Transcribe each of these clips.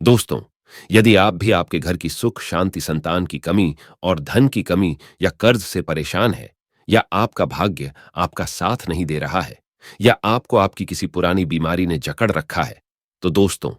दोस्तों, यदि आप भी आपके घर की सुख शांति, संतान की कमी और धन की कमी या कर्ज से परेशान है, या आपका भाग्य आपका साथ नहीं दे रहा है, या आपको आपकी किसी पुरानी बीमारी ने जकड़ रखा है, तो दोस्तों,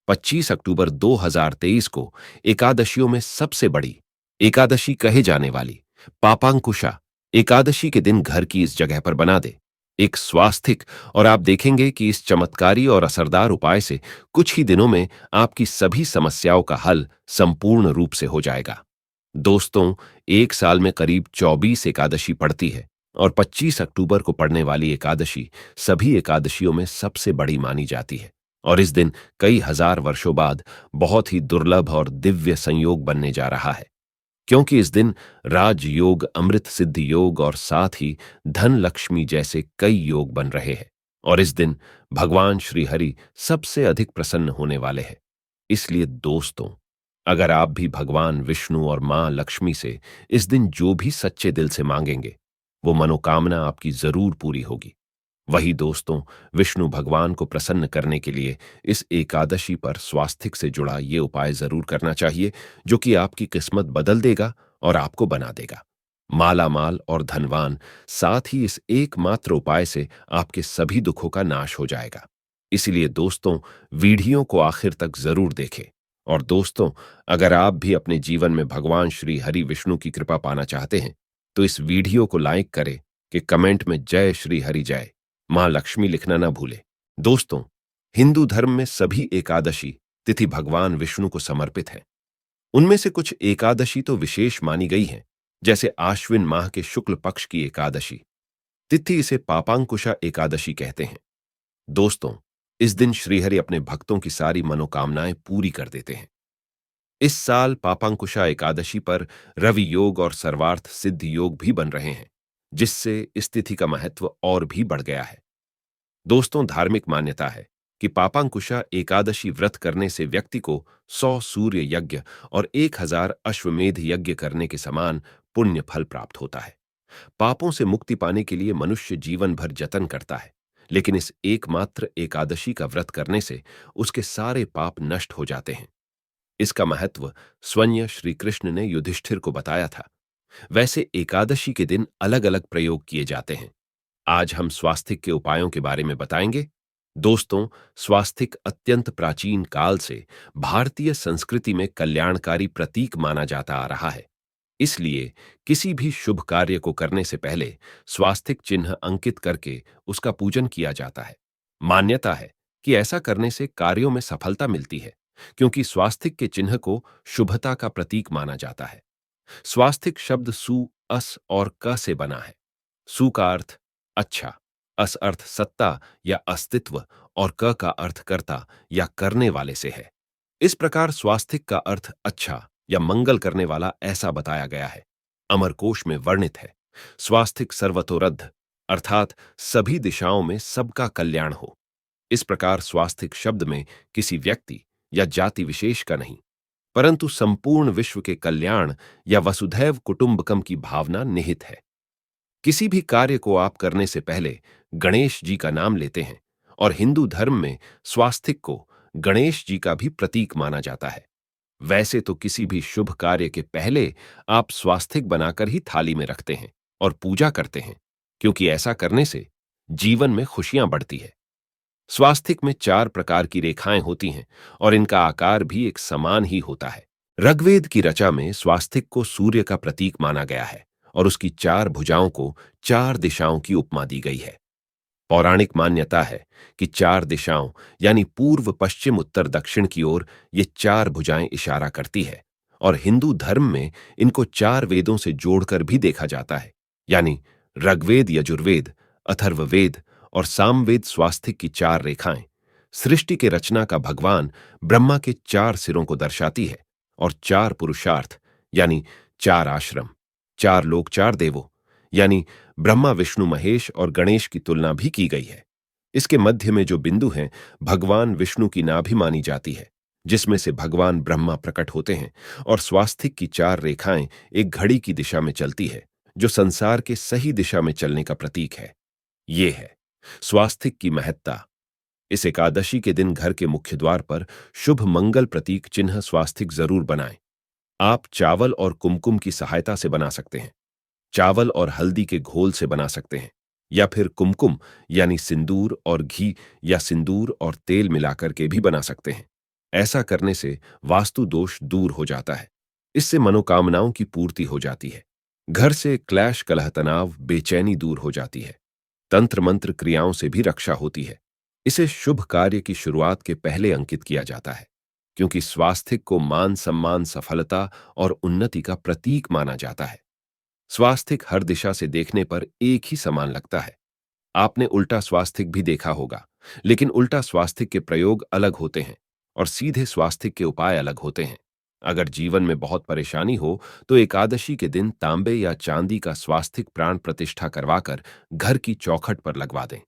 25 अक्टूबर 2023 को एकादशियों में सबसे बड़ी एकादशी कहे जाने वाली पापांकुशा एकादशी के दिन घर की इस जगह पर बना दे एक स्वास्थिक, और आप देखेंगे कि इस चमत्कारी और असरदार उपाय से कुछ ही दिनों में आपकी सभी समस्याओं का हल संपूर्ण रूप से हो जाएगा। दोस्तों, एक साल में करीब 24 एकादशी पड़ती है, और 25 अक्टूबर को पड़ने वाली एकादशी सभी एकादशियों में सबसे बड़ी मानी जाती है। और इस दिन कई हजार वर्षों बाद बहुत ही दुर्लभ और दिव्य संयोग बनने जा रहा है, क्योंकि इस दिन राजयोग, अमृत सिद्धि योग और साथ ही धन लक्ष्मी जैसे कई योग बन रहे हैं। और इस दिन भगवान श्री हरि सबसे अधिक प्रसन्न होने वाले हैं। इसलिए दोस्तों, अगर आप भी भगवान विष्णु और मां लक्ष्मी से इस दिन जो भी सच्चे दिल से मांगेंगे, वो मनोकामना आपकी जरूर पूरी होगी। वही दोस्तों, विष्णु भगवान को प्रसन्न करने के लिए इस एकादशी पर स्वास्थिक से जुड़ा ये उपाय जरूर करना चाहिए, जो कि आपकी किस्मत बदल देगा और आपको बना देगा माला माल और धनवान। साथ ही इस एकमात्र उपाय से आपके सभी दुखों का नाश हो जाएगा। इसलिए दोस्तों, वीडियो को आखिर तक जरूर देखें। और दोस्तों, अगर आप भी अपने जीवन में भगवान श्री हरि विष्णु की कृपा पाना चाहते हैं, तो इस वीडियो को लाइक करें कि कमेंट में जय श्री हरि जय मां लक्ष्मी लिखना ना भूले। दोस्तों, हिंदू धर्म में सभी एकादशी तिथि भगवान विष्णु को समर्पित है। उनमें से कुछ एकादशी तो विशेष मानी गई हैं, जैसे आश्विन माह के शुक्ल पक्ष की एकादशी तिथि, इसे पापांकुशा एकादशी कहते हैं। दोस्तों, इस दिन श्रीहरि अपने भक्तों की सारी मनोकामनाएं पूरी कर देते हैं। इस साल पापांकुशा एकादशी पर रवि योग और सर्वार्थ सिद्धि योग भी बन रहे हैं, जिससे इस तिथि का महत्व और भी बढ़ गया है। दोस्तों, धार्मिक मान्यता है कि पापांकुशा एकादशी व्रत करने से व्यक्ति को 100 सूर्य यज्ञ और 1000 अश्वमेध यज्ञ करने के समान पुण्य फल प्राप्त होता है। पापों से मुक्ति पाने के लिए मनुष्य जीवन भर जतन करता है, लेकिन इस एकमात्र एकादशी का व्रत करने से उसके सारे पाप नष्ट हो जाते हैं। इसका महत्व स्वयं श्री कृष्ण ने युधिष्ठिर को बताया था। वैसे एकादशी के दिन अलग अलग प्रयोग किए जाते हैं। आज हम स्वास्थिक के उपायों के बारे में बताएंगे। दोस्तों, स्वास्थिक अत्यंत प्राचीन काल से भारतीय संस्कृति में कल्याणकारी प्रतीक माना जाता आ रहा है। इसलिए किसी भी शुभ कार्य को करने से पहले स्वास्तिक चिन्ह अंकित करके उसका पूजन किया जाता है। मान्यता है कि ऐसा करने से कार्यों में सफलता मिलती है, क्योंकि स्वास्तिक के चिन्ह को शुभता का प्रतीक माना जाता है। स्वास्तिक शब्द सु, अस और क से बना है। सु का अर्थ अच्छा, अस अर्थ सत्ता या अस्तित्व, और क का अर्थ कर्ता या करने वाले से है। इस प्रकार स्वास्तिक का अर्थ अच्छा या मंगल करने वाला ऐसा बताया गया है। अमरकोश में वर्णित है, स्वास्तिक सर्वतोरद्ध, अर्थात सभी दिशाओं में सबका कल्याण हो। इस प्रकार स्वास्तिक शब्द में किसी व्यक्ति या जाति विशेष का नहीं, परंतु संपूर्ण विश्व के कल्याण या वसुधैव कुटुंबकम की भावना निहित है। किसी भी कार्य को आप करने से पहले गणेश जी का नाम लेते हैं, और हिंदू धर्म में स्वास्तिक को गणेश जी का भी प्रतीक माना जाता है। वैसे तो किसी भी शुभ कार्य के पहले आप स्वास्तिक बनाकर ही थाली में रखते हैं और पूजा करते हैं, क्योंकि ऐसा करने से जीवन में खुशियां बढ़ती है। स्वास्तिक में 4 प्रकार की रेखाएं होती हैं, और इनका आकार भी एक समान ही होता है। ऋग्वेद की ऋचा में स्वास्तिक को सूर्य का प्रतीक माना गया है, और उसकी 4 भुजाओं को 4 दिशाओं की उपमा दी गई है। पौराणिक मान्यता है कि 4 दिशाओं यानी पूर्व, पश्चिम, उत्तर, दक्षिण की ओर ये 4 भुजाएं इशारा करती है, और हिंदू धर्म में इनको 4 वेदों से जोड़कर भी देखा जाता है, यानी ऋग्वेद, यजुर्वेद, अथर्ववेद और सामवेद। स्वास्तिक की 4 रेखाएं सृष्टि के रचना का भगवान ब्रह्मा के 4 सिरों को दर्शाती है, और 4 पुरुषार्थ यानी 4 आश्रम, 4 लोक, 4 देवों यानी ब्रह्मा, विष्णु, महेश और गणेश की तुलना भी की गई है। इसके मध्य में जो बिंदु हैं, भगवान विष्णु की नाभि मानी जाती है, जिसमें से भगवान ब्रह्मा प्रकट होते हैं। और स्वास्तिक की 4 रेखाएं एक घड़ी की दिशा में चलती है, जो संसार के सही दिशा में चलने का प्रतीक है। ये है स्वास्तिक की महत्ता। इस एकादशी के दिन घर के मुख्य द्वार पर शुभ मंगल प्रतीक चिन्ह स्वास्तिक जरूर बनाएं। आप चावल और कुमकुम की सहायता से बना सकते हैं, चावल और हल्दी के घोल से बना सकते हैं, या फिर कुमकुम यानी सिंदूर और घी या सिंदूर और तेल मिलाकर के भी बना सकते हैं। ऐसा करने से वास्तु दोष दूर हो जाता है। इससे मनोकामनाओं की पूर्ति हो जाती है। घर से क्लेश, कलह, तनाव, बेचैनी दूर हो जाती है। तंत्र मंत्र क्रियाओं से भी रक्षा होती है। इसे शुभ कार्य की शुरुआत के पहले अंकित किया जाता है, क्योंकि स्वास्थिक को मान सम्मान, सफलता और उन्नति का प्रतीक माना जाता है। स्वास्तिक हर दिशा से देखने पर एक ही समान लगता है। आपने उल्टा स्वास्तिक भी देखा होगा, लेकिन उल्टा स्वास्तिक के प्रयोग अलग होते हैं और सीधे स्वास्तिक के उपाय अलग होते हैं। अगर जीवन में बहुत परेशानी हो तो एकादशी के दिन तांबे या चांदी का स्वास्तिक प्राण प्रतिष्ठा करवाकर घर की चौखट पर लगवा दें।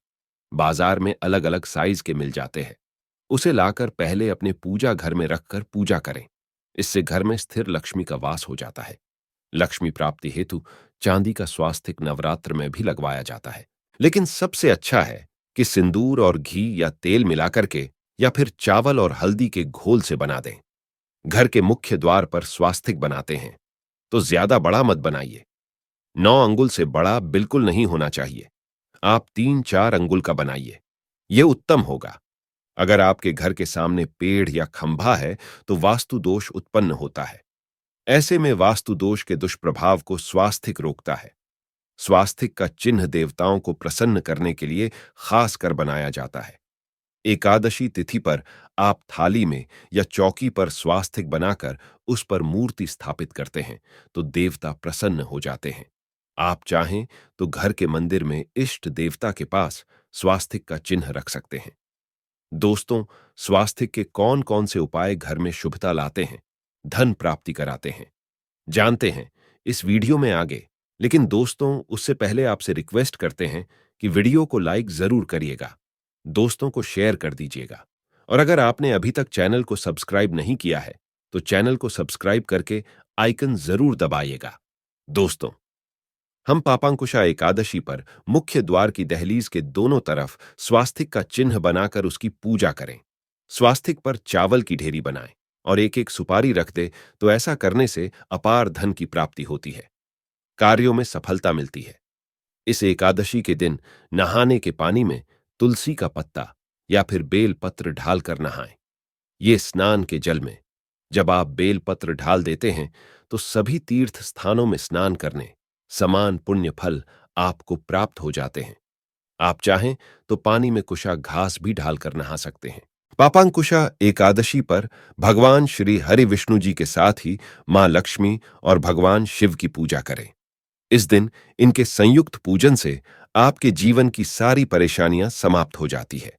बाजार में अलग अलग साइज के मिल जाते हैं। उसे लाकर पहले अपने पूजा घर में रखकर पूजा करें। इससे घर में स्थिर लक्ष्मी का वास हो जाता है। लक्ष्मी प्राप्ति हेतु चांदी का स्वास्तिक नवरात्र में भी लगवाया जाता है, लेकिन सबसे अच्छा है कि सिंदूर और घी या तेल मिलाकर के या फिर चावल और हल्दी के घोल से बना दें। घर के मुख्य द्वार पर स्वास्तिक बनाते हैं तो ज्यादा बड़ा मत बनाइए। 9 अंगुल से बड़ा बिल्कुल नहीं होना चाहिए। आप 3-4 अंगुल का बनाइए, यह उत्तम होगा। अगर आपके घर के सामने पेड़ या खंभा है तो वास्तु दोष उत्पन्न होता है। ऐसे में वास्तु दोष के दुष्प्रभाव को स्वास्तिक रोकता है। स्वास्तिक का चिन्ह देवताओं को प्रसन्न करने के लिए खास कर बनाया जाता है। एकादशी तिथि पर आप थाली में या चौकी पर स्वास्तिक बनाकर उस पर मूर्ति स्थापित करते हैं तो देवता प्रसन्न हो जाते हैं। आप चाहें तो घर के मंदिर में इष्ट देवता के पास स्वास्तिक का चिन्ह रख सकते हैं। दोस्तों, स्वास्तिक के कौन कौन से उपाय घर में शुभता लाते हैं, धन प्राप्ति कराते हैं, जानते हैं इस वीडियो में आगे। लेकिन दोस्तों, उससे पहले आपसे रिक्वेस्ट करते हैं कि वीडियो को लाइक जरूर करिएगा, दोस्तों को शेयर कर दीजिएगा, और अगर आपने अभी तक चैनल को सब्सक्राइब नहीं किया है तो चैनल को सब्सक्राइब करके आइकन जरूर दबाइएगा। दोस्तों, हम पापांकुशा एकादशी पर मुख्य द्वार की दहलीज के दोनों तरफ स्वास्तिक का चिन्ह बनाकर उसकी पूजा करें। स्वास्तिक पर चावल की ढेरी बनाएं और एक एक सुपारी रख दे तो ऐसा करने से अपार धन की प्राप्ति होती है, कार्यों में सफलता मिलती है। इस एकादशी के दिन नहाने के पानी में तुलसी का पत्ता या फिर बेल पत्र ढालकर नहाएं। ये स्नान के जल में जब आप बेल पत्र ढाल देते हैं तो सभी तीर्थ स्थानों में स्नान करने समान पुण्य फल आपको प्राप्त हो जाते हैं। आप चाहें तो पानी में कुशा घास भी ढालकर नहा सकते हैं। पापांकुशा एकादशी पर भगवान श्री हरि विष्णु जी के साथ ही मां लक्ष्मी और भगवान शिव की पूजा करें। इस दिन इनके संयुक्त पूजन से आपके जीवन की सारी परेशानियां समाप्त हो जाती है।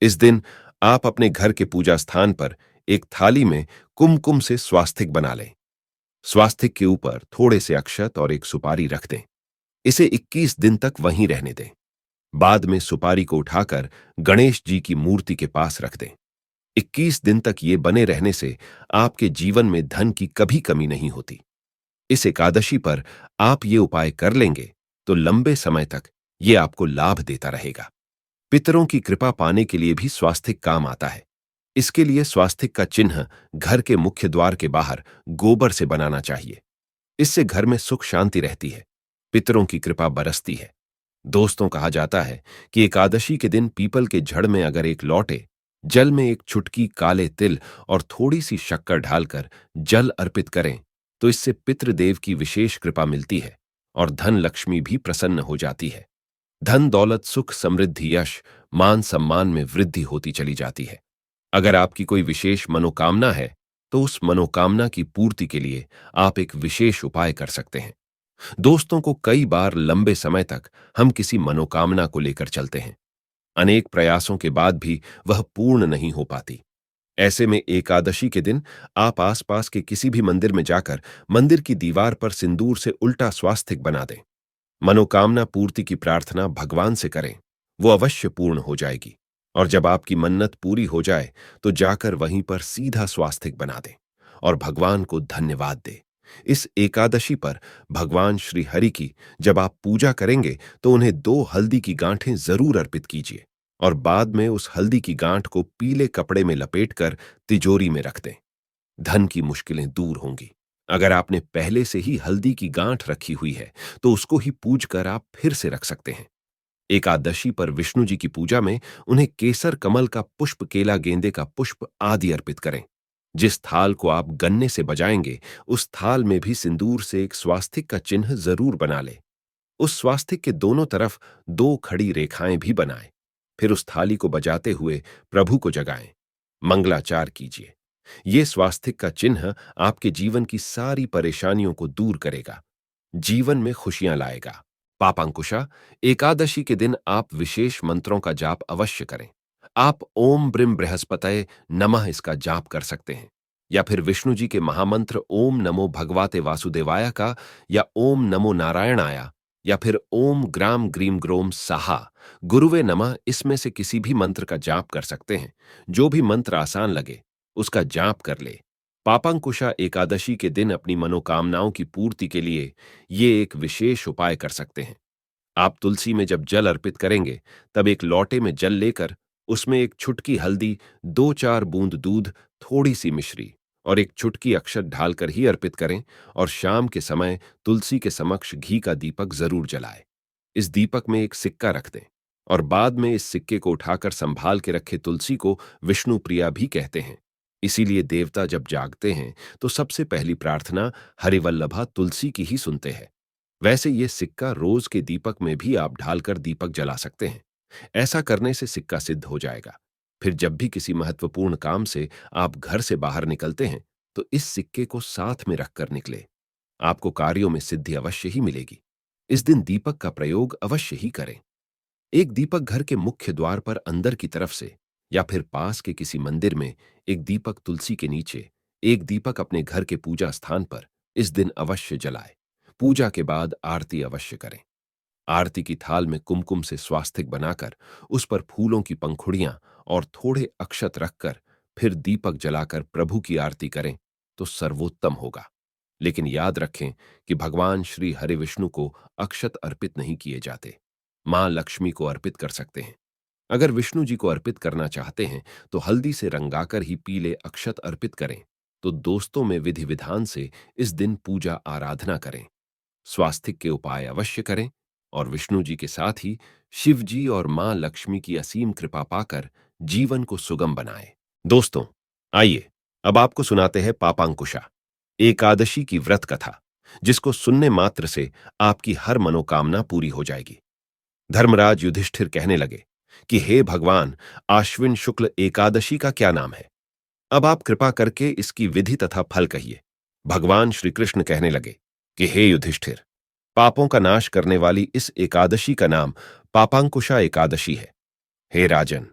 इस दिन आप अपने घर के पूजा स्थान पर एक थाली में कुमकुम से स्वास्तिक बना लें। स्वास्तिक के ऊपर थोड़े से अक्षत और एक सुपारी रख दें। इसे 21 दिन तक वहीं रहने दें। बाद में सुपारी को उठाकर गणेश जी की मूर्ति के पास रख दें। 21 दिन तक ये बने रहने से आपके जीवन में धन की कभी कमी नहीं होती। इस एकादशी पर आप ये उपाय कर लेंगे तो लंबे समय तक ये आपको लाभ देता रहेगा। पितरों की कृपा पाने के लिए भी स्वास्तिक काम आता है। इसके लिए स्वास्तिक का चिन्ह घर के मुख्य द्वार के बाहर गोबर से बनाना चाहिए। इससे घर में सुख शांति रहती है, पितरों की कृपा बरसती है। दोस्तों, कहा जाता है कि एकादशी के दिन पीपल के झड़ में अगर एक लौटे जल में एक चुटकी काले तिल और थोड़ी सी शक्कर ढालकर जल अर्पित करें तो इससे पितृदेव की विशेष कृपा मिलती है और धन लक्ष्मी भी प्रसन्न हो जाती है। धन दौलत, सुख, समृद्धि, यश, मान सम्मान में वृद्धि होती चली जाती है। अगर आपकी कोई विशेष मनोकामना है तो उस मनोकामना की पूर्ति के लिए आप एक विशेष उपाय कर सकते हैं। दोस्तों को कई बार लंबे समय तक हम किसी मनोकामना को लेकर चलते हैं, अनेक प्रयासों के बाद भी वह पूर्ण नहीं हो पाती। ऐसे में एकादशी के दिन आप आसपास के किसी भी मंदिर में जाकर मंदिर की दीवार पर सिंदूर से उल्टा स्वास्तिक बना दें। मनोकामना पूर्ति की प्रार्थना भगवान से करें, वो अवश्य पूर्ण हो जाएगी। और जब आपकी मन्नत पूरी हो जाए तो जाकर वहीं पर सीधा स्वास्तिक बना दें और भगवान को धन्यवाद दें। इस एकादशी पर भगवान श्री हरि की जब आप पूजा करेंगे तो उन्हें 2 हल्दी की गांठें जरूर अर्पित कीजिए। और बाद में उस हल्दी की गांठ को पीले कपड़े में लपेटकर तिजोरी में रख दें। धन की मुश्किलें दूर होंगी। अगर आपने पहले से ही हल्दी की गांठ रखी हुई है, तो उसको ही पूज कर आप फिर से रख सकते हैं। एकादशी पर विष्णु जी की पूजा में उन्हें केसर कमल का पुष्प, केला, गेंदे का पुष्प आदि अर्पित करें। जिस थाल को आप गन्ने से बजाएंगे, उस थाल में भी सिंदूर से एक स्वास्तिक का चिन्ह जरूर बना ले। उस स्वास्तिक के दोनों तरफ दो खड़ी रेखाएं भी बनाएं। फिर उस थाली को बजाते हुए प्रभु को जगाएं। मंगलाचार कीजिए। ये स्वास्तिक का चिन्ह आपके जीवन की सारी परेशानियों को दूर करेगा, जीवन में खुशियां लाएगा। पापांकुशा, एकादशी के दिन आप विशेष मंत्रों का जाप अवश्य करें। आप ओम ब्रिम बृहस्पतये नमः इसका जाप कर सकते हैं, या फिर विष्णु जी के महामंत्र ओम नमो भगवाते वासुदेवाय का, या ओम नमो नारायणाय, या फिर ओम ग्राम ग्रीम ग्रोम साहा गुरुवे नमः, इसमें से किसी भी मंत्र का जाप कर सकते हैं। जो भी मंत्र आसान लगे उसका जाप कर ले। पापांकुशा एकादशी के दिन अपनी मनोकामनाओं की पूर्ति के लिए ये एक विशेष उपाय कर सकते हैं। आप तुलसी में जब जल अर्पित करेंगे, तब एक लौटे में जल लेकर उसमें एक चुटकी हल्दी, 2-4 बूंद दूध, थोड़ी सी मिश्री और एक चुटकी अक्षत ढालकर ही अर्पित करें, और शाम के समय तुलसी के समक्ष घी का दीपक जरूर जलाएं। इस दीपक में एक सिक्का रख दें, और बाद में इस सिक्के को उठाकर संभाल के रखे तुलसी को विष्णु प्रिया भी कहते हैं। इसीलिए देवता जब जागते हैं तो सबसे पहली प्रार्थना हरिवल्लभा तुलसी की ही सुनते हैं। वैसे ये सिक्का रोज के दीपक में भी आप ढालकर दीपक जला सकते हैं। ऐसा करने से सिक्का सिद्ध हो जाएगा। फिर जब भी किसी महत्वपूर्ण काम से आप घर से बाहर निकलते हैं, तो इस सिक्के को साथ में रखकर निकले। आपको कार्यों में सिद्धि अवश्य ही मिलेगी। इस दिन दीपक का प्रयोग अवश्य ही करें। एक दीपक घर के मुख्य द्वार पर अंदर की तरफ से, या फिर पास के किसी मंदिर में, एक दीपक तुलसी के नीचे, एक दीपक अपने घर के पूजा स्थान पर इस दिन अवश्य जलाए। पूजा के बाद आरती अवश्य करें। आरती की थाल में कुमकुम से स्वास्तिक बनाकर उस पर फूलों की पंखुड़ियां और थोड़े अक्षत रखकर फिर दीपक जलाकर प्रभु की आरती करें तो सर्वोत्तम होगा। लेकिन याद रखें कि भगवान श्री हरि विष्णु को अक्षत अर्पित नहीं किए जाते। मां लक्ष्मी को अर्पित कर सकते हैं। अगर विष्णु जी को अर्पित करना चाहते हैं तो हल्दी से रंगाकर ही पीले अक्षत अर्पित करें। तो दोस्तों में विधि विधान से इस दिन पूजा आराधना करें। स्वास्तिक के उपाय अवश्य करें, और विष्णु जी के साथ ही शिव जी और मां लक्ष्मी की असीम कृपा पाकर जीवन को सुगम बनाएं। दोस्तों, आइए अब आपको सुनाते हैं पापांकुशा एकादशी की व्रत कथा, जिसको सुनने मात्र से आपकी हर मनोकामना पूरी हो जाएगी। धर्मराज युधिष्ठिर कहने लगे कि हे भगवान, आश्विन शुक्ल एकादशी का क्या नाम है? अब आप कृपा करके इसकी विधि तथा फल कहिए। भगवान श्री कृष्ण कहने लगे कि हे युधिष्ठिर, पापों का नाश करने वाली इस एकादशी का नाम पापांकुशा एकादशी है। हे राजन,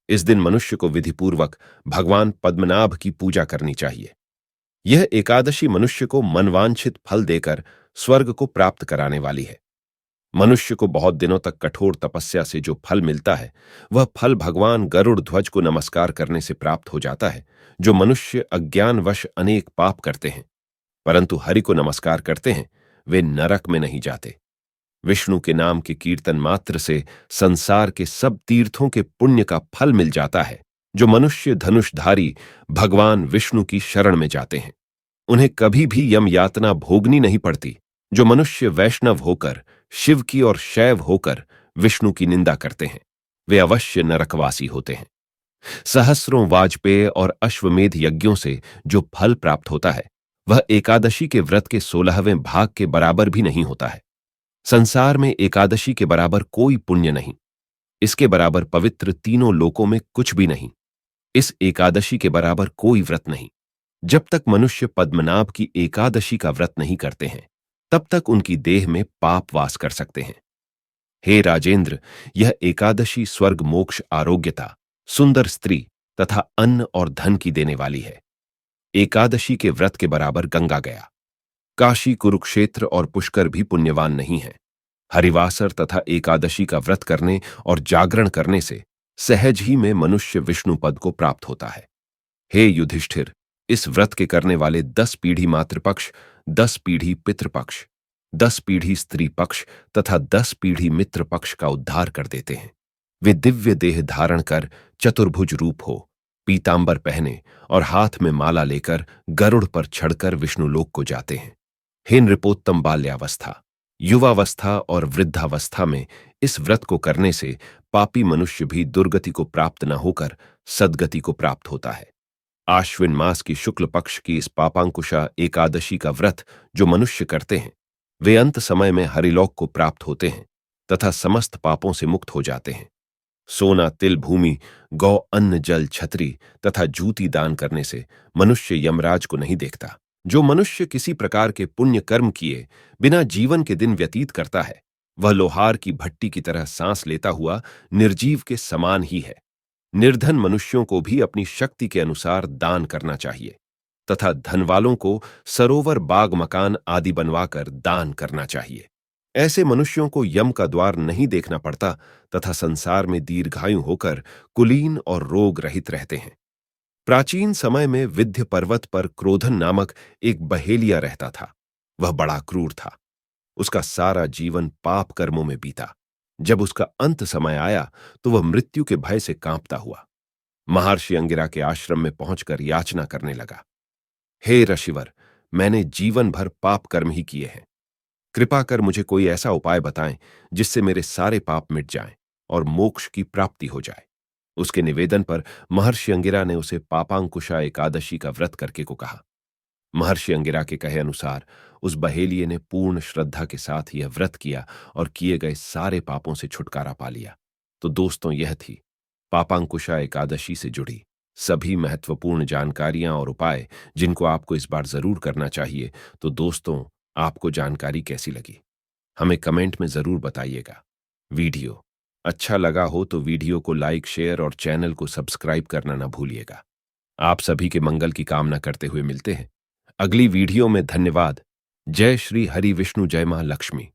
इस दिन मनुष्य को विधिपूर्वक भगवान पद्मनाभ की पूजा करनी चाहिए। यह एकादशी मनुष्य को मनवांछित फल देकर स्वर्ग को प्राप्त कराने वाली है। मनुष्य को बहुत दिनों तक कठोर तपस्या से जो फल मिलता है, वह फल भगवान गरुड़ ध्वज को नमस्कार करने से प्राप्त हो जाता है, जो मनुष्य अज्ञानवश अनेक पाप करते हैं, परंतु हरि को नमस्कार करते हैं, वे नरक में नहीं जाते। विष्णु के नाम के कीर्तन मात्र से संसार के सब तीर्थों के पुण्य का फल मिल जाता है। जो मनुष्य धनुषधारी भगवान विष्णु की शरण में जाते हैं, उन्हें कभी भी यम यातना भोगनी नहीं पड़ती। जो मनुष्य वैष्णव होकर, शिव की और शैव होकर विष्णु की निंदा करते हैं, वे अवश्य नरकवासी होते हैं। सहस्रों वाजपेय और अश्वमेध यज्ञों से जो फल प्राप्त होता है, वह एकादशी के व्रत के 16वें भाग के बराबर भी नहीं होता है। संसार में एकादशी के बराबर कोई पुण्य नहीं। इसके बराबर पवित्र तीनों लोकों में कुछ भी नहीं। इस एकादशी के बराबर कोई व्रत नहीं। जब तक मनुष्य पद्मनाभ की एकादशी का व्रत नहीं करते हैं, तब तक उनकी देह में पाप वास कर सकते हैं। हे राजेंद्र, यह एकादशी स्वर्ग, मोक्ष, आरोग्यता, सुंदर स्त्री तथा अन्न और धन की देने वाली है। एकादशी के व्रत के बराबर गंगा गया, काशी, कुरुक्षेत्र और पुष्कर भी पुण्यवान नहीं है। हरिवासर तथा एकादशी का व्रत करने और जागरण करने से सहज ही में मनुष्य विष्णु पद को प्राप्त होता है। हे युधिष्ठिर, इस व्रत के करने वाले 10 पीढ़ी मातृपक्ष, 10 पीढ़ी पितृपक्ष, 10 पीढ़ी स्त्री पक्ष तथा 10 पीढ़ी मित्र पक्ष का उद्धार कर देते हैं। वे दिव्य देह धारण कर चतुर्भुज रूप हो, पीतांबर पहने और हाथ में माला लेकर गरुड़ पर चढ़कर विष्णुलोक को जाते हैं। हे नृपोत्तम, बाल्यावस्था, युवावस्था और वृद्धावस्था में इस व्रत को करने से पापी मनुष्य भी दुर्गति को प्राप्त न होकर सद्गति को प्राप्त होता है। आश्विन मास की शुक्ल पक्ष की इस पापांकुशा एकादशी का व्रत जो मनुष्य करते हैं, वे अंत समय में हरिलोक को प्राप्त होते हैं तथा समस्त पापों से मुक्त हो जाते हैं। सोना, तिल, भूमि, गौ, अन्न, जल, छतरी तथा जूती दान करने से मनुष्य यमराज को नहीं देखता। जो मनुष्य किसी प्रकार के पुण्य कर्म किए बिना जीवन के दिन व्यतीत करता है, वह लोहार की भट्टी की तरह सांस लेता हुआ निर्जीव के समान ही है। निर्धन मनुष्यों को भी अपनी शक्ति के अनुसार दान करना चाहिए तथा धन वालों को सरोवर, बाग, मकान आदि बनवाकर दान करना चाहिए। ऐसे मनुष्यों को यम का द्वार नहीं देखना पड़ता तथा संसार में दीर्घायु होकर कुलीन और रोग रहित रहते हैं। प्राचीन समय में विंध्य पर्वत पर क्रोधन नामक एक बहेलिया रहता था। वह बड़ा क्रूर था। उसका सारा जीवन पाप कर्मों में बीता। जब उसका अंत समय आया तो वह मृत्यु के भय से कांपता हुआ महर्षि अंगिरा के आश्रम में पहुंचकर याचना करने लगा, हे ऋषिवर, मैंने जीवन भर पाप कर्म ही किए हैं। कृपा कर मुझे कोई ऐसा उपाय बताएं जिससे मेरे सारे पाप मिट जाएं और मोक्ष की प्राप्ति हो जाए। उसके निवेदन पर महर्षि अंगिरा ने उसे पापांकुशा एकादशी का व्रत करके को कहा। महर्षि अंगिरा के कहे अनुसार उस बहेलिये ने पूर्ण श्रद्धा के साथ यह व्रत किया और किए गए सारे पापों से छुटकारा पा लिया। तो दोस्तों, यह थी पापांकुशा एकादशी से जुड़ी सभी महत्वपूर्ण जानकारियां और उपाय जिनको आपको इस बार जरूर करना चाहिए। तो दोस्तों, आपको जानकारी कैसी लगी हमें कमेंट में जरूर बताइएगा। वीडियो अच्छा लगा हो तो वीडियो को लाइक, शेयर और चैनल को सब्सक्राइब करना ना भूलिएगा। आप सभी के मंगल की कामना करते हुए मिलते हैं अगली वीडियो में। धन्यवाद। जय श्री हरि विष्णु, जय मां लक्ष्मी।